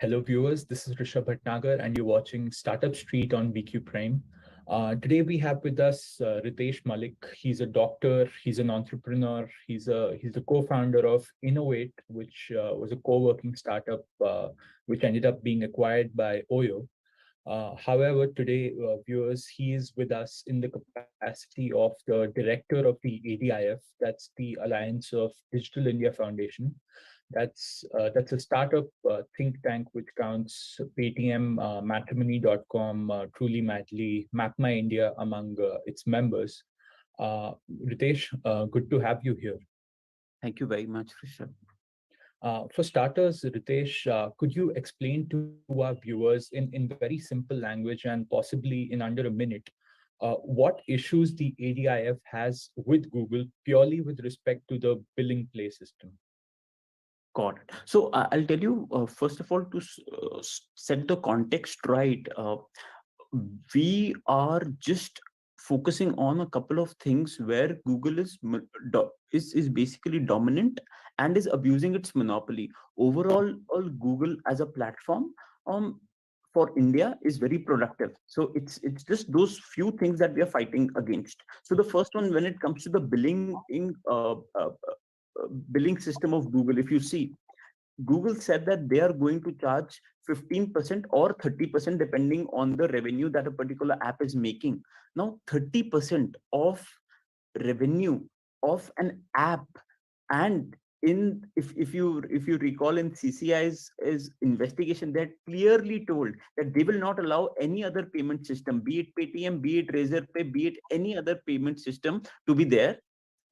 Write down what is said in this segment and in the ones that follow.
Hello, viewers. This is Rishabh Bhatnagar, and you're watching Startup Street on VQ Prime. Today, we have with us Ritesh Malik. He's a doctor. He's an entrepreneur. He's the co-founder of Innovate, which was a co-working startup which ended up being acquired by Oyo. However, today, viewers, he is with us in the capacity of the director of the ADIF, that's the Alliance of Digital India Foundation. That's a startup think tank which counts Paytm, Matrimony.com, Truly Madly, Map My India among its members. Ritesh, good to have you here. Thank you very much, Rishabh. For starters, Ritesh, could you explain to our viewers in very simple language and possibly in under a minute what issues the ADIF has with Google purely with respect to the billing play system? Got it. So I'll tell you, first of all, to set the context right, we are just focusing on a couple of things where Google is basically dominant and is abusing its monopoly. Overall, Google as a platform um, for India is very productive. So it's just those few things that we are fighting against. So the first one, when it comes to the billing system of Google, if you see, Google said that they are going to charge 15% or 30% depending on the revenue that a particular app is making. Now, 30% of revenue of an app, and if you recall in CCI's is investigation, they're clearly told that they will not allow any other payment system, be it Paytm, be it Razorpay, be it any other payment system to be there.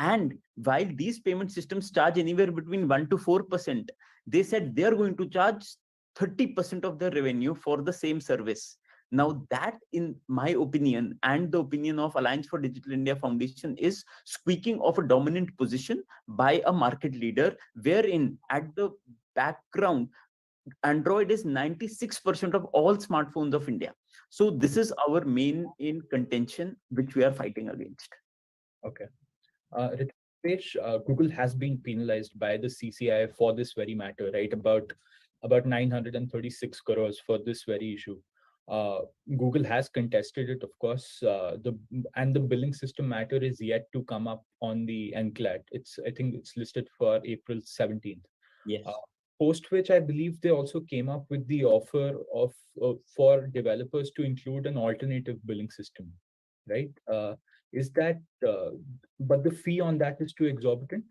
And while these payment systems charge anywhere between 1 to 4%, they said they are going to charge 30% of the revenue for the same service. Now, that, in my opinion, and the opinion of Alliance for Digital India Foundation, is squeaking of a dominant position by a market leader, wherein at the background, Android is 96% of all smartphones of India. So this is our main in contention, which we are fighting against. Okay. Ritesh, Google has been penalized by the CCI for this very matter, right? About 936 crores for this very issue. Google has contested it, of course. The billing system matter is yet to come up on the NCLAT. I think it's listed for April 17th. Yes. Post which I believe they also came up with the offer of for developers to include an alternative billing system, right? Is that but the fee on that is too exorbitant?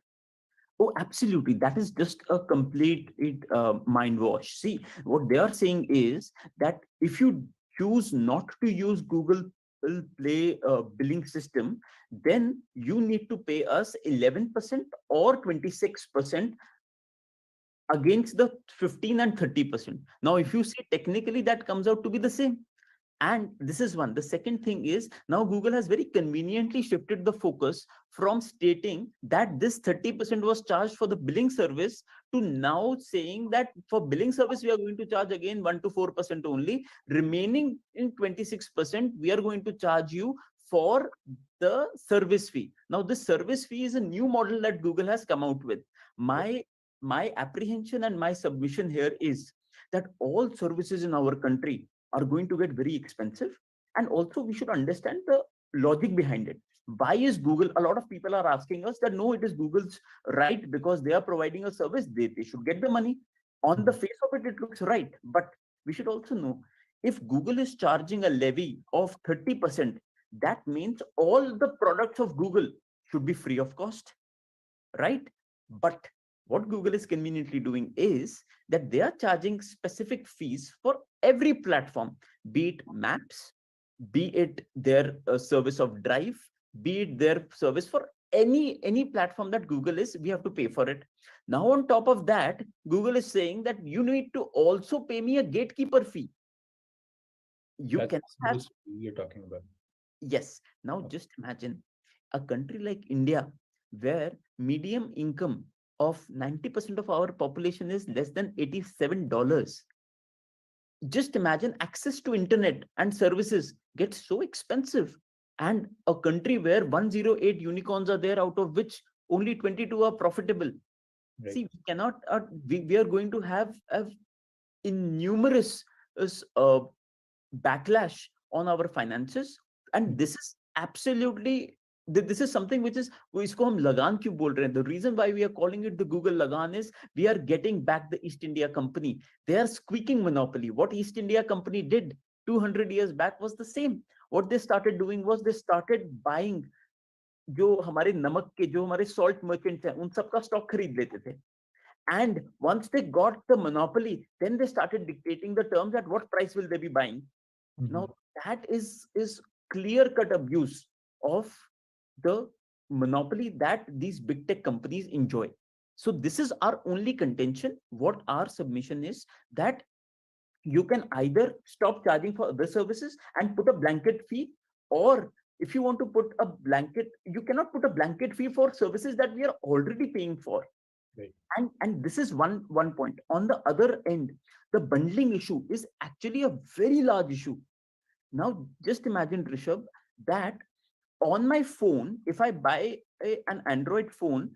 Oh, absolutely. That is just a complete mind wash. See, what they are saying is that if you choose not to use Google Play billing system, then you need to pay us 11% or 26% against the 15 and 30%. Now, if you see, technically that comes out to be the same. And this is one. The second thing is, now Google has very conveniently shifted the focus from stating that this 30% was charged for the billing service to now saying that for billing service, we are going to charge again 1 to 4% only. Remaining in 26%, we are going to charge you for the service fee. Now, this service fee is a new model that Google has come out with. My apprehension and my submission here is that all services in our country are going to get very expensive. And also we should understand the logic behind it. Why is Google, a lot of people are asking us that no, it is Google's right because they are providing a service, they should get the money. On the face of it, it looks right. But we should also know, if Google is charging a levy of 30%, that means all the products of Google should be free of cost, right? But what Google is conveniently doing is that they are charging specific fees for every platform, be it Maps, be it their service of Drive, be it their service for any platform that Google is, we have to pay for it. Now, on top of that, Google is saying that you need to also pay me a gatekeeper fee. You That's can have, you're talking about. yes. Now, just imagine a country like India, where medium income of 90% of our population is less than $87. Just imagine access to internet and services gets so expensive. And a country where 108 unicorns are there, out of which only 22 are profitable. Right. See, we cannot, we are going to have in numerous uh, backlash on our finances. And this is absolutely, this is something which is, वो इसको हम लगान क्यों बोल रहे हैं? The reason why we are calling it the Google lagan is we are getting back the East India Company. They are squeaking monopoly. What East India Company did 200 years back was the same. What they started doing was they started buying जो हमारे नमक के, जो हमारे salt merchants हैं, उन सबका stock खरीद लेते थे. And once they got the monopoly, then they started dictating the terms at what price will they be buying. Now that is clear cut abuse of the monopoly that these big tech companies enjoy. So this is our only contention. What our submission is that you can either stop charging for other services and put a blanket fee, or if you want to put a blanket, you cannot put a blanket fee for services that we are already paying for. Right. And this is one point. On the other end, the bundling issue is actually a very large issue. Now just imagine, Rishabh, that on my phone, if I buy an Android phone,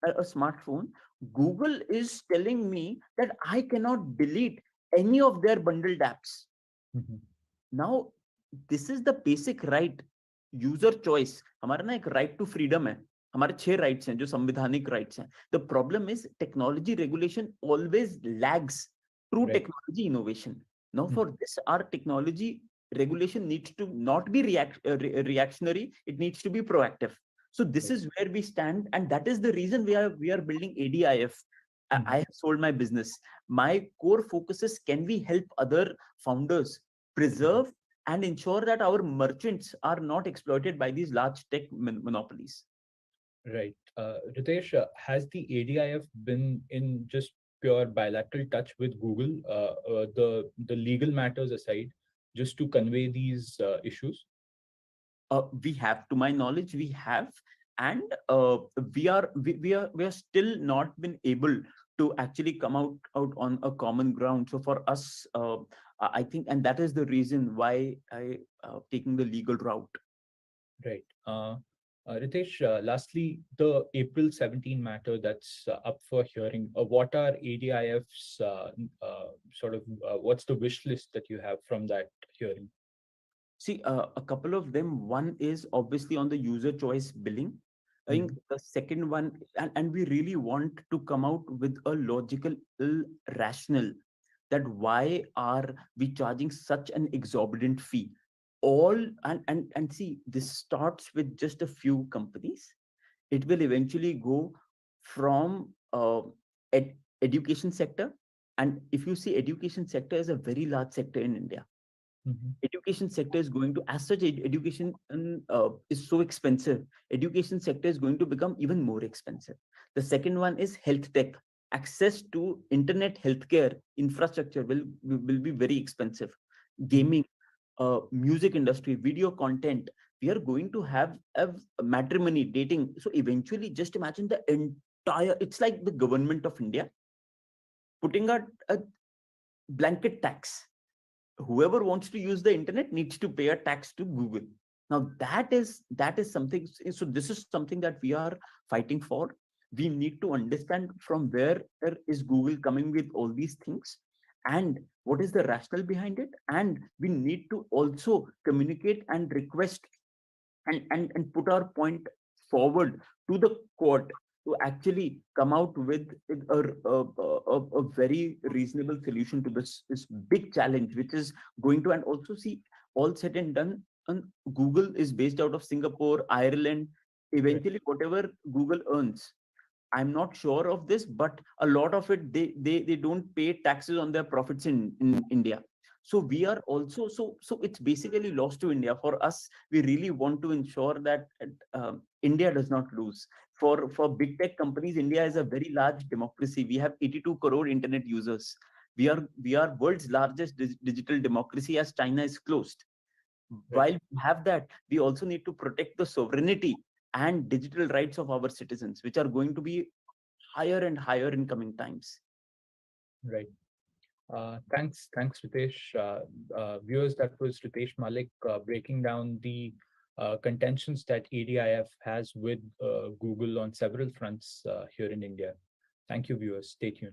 a smartphone, Google is telling me that I cannot delete any of their bundled apps. Now this is the basic right, user choice. हमारा ना एक right to freedom है, हमारे 6 rights हैं जो संविधानिक rights हैं. The problem is technology regulation always lags true Right. technology innovation. Now for this, our technology regulation needs to not be reactionary, it needs to be proactive. So this is where we stand, and that is the reason we are building ADIF. I have sold my business. My core focus is, can we help other founders preserve and ensure that our merchants are not exploited by these large tech monopolies. Right. Ritesh, has the ADIF been in just pure bilateral touch with Google, the legal matters aside, just to convey these issues? We have, to my knowledge, we have, and we are still not been able to actually come out on a common ground. So for us, I think, and that is the reason why I taking the legal route. Right. Ritesh, lastly, the April 17 matter that's up for hearing. What are ADIF's what's the wish list that you have from that hearing? See, a couple of them. One is obviously on the user choice billing. I think the second one, and we really want to come out with a logical rationale that why are we charging such an exorbitant fee? All and see, this starts with just a few companies. It will eventually go from education sector, and if you see, education sector is a very large sector in India. Education sector is going to, as such, education is so expensive. Education sector is going to become even more expensive. The second one is health tech. Access to internet healthcare infrastructure will be very expensive. Gaming, music industry, video content. We are going to have matrimony, dating. So eventually, just imagine the entire. It's like the government of India putting a blanket tax. Whoever wants to use the internet needs to pay a tax to Google. Now that is something. So this is something that we are fighting for. We need to understand from where is Google coming with all these things, and what is the rationale behind it. And we need to also communicate and request and put our point forward to the court to actually come out with a very reasonable solution to this big challenge, which is going to, and also see, all said and done, and Google is based out of Singapore, Ireland. Eventually, whatever Google earns, I'm not sure of this, but a lot of it, they don't pay taxes on their profits in India. So we are also, so it's basically lost to India. For us, we really want to ensure that India does not lose. For big tech companies, India is a very large democracy. We have 82 crore internet users. We are world's largest digital democracy, as China is closed. While we have that, we also need to protect the sovereignty and digital rights of our citizens, which are going to be higher and higher in coming times. Right. Thanks, Ritesh. Viewers, that was Ritesh Malik breaking down the contentions that ADIF has with Google on several fronts here in India. Thank you, viewers. Stay tuned.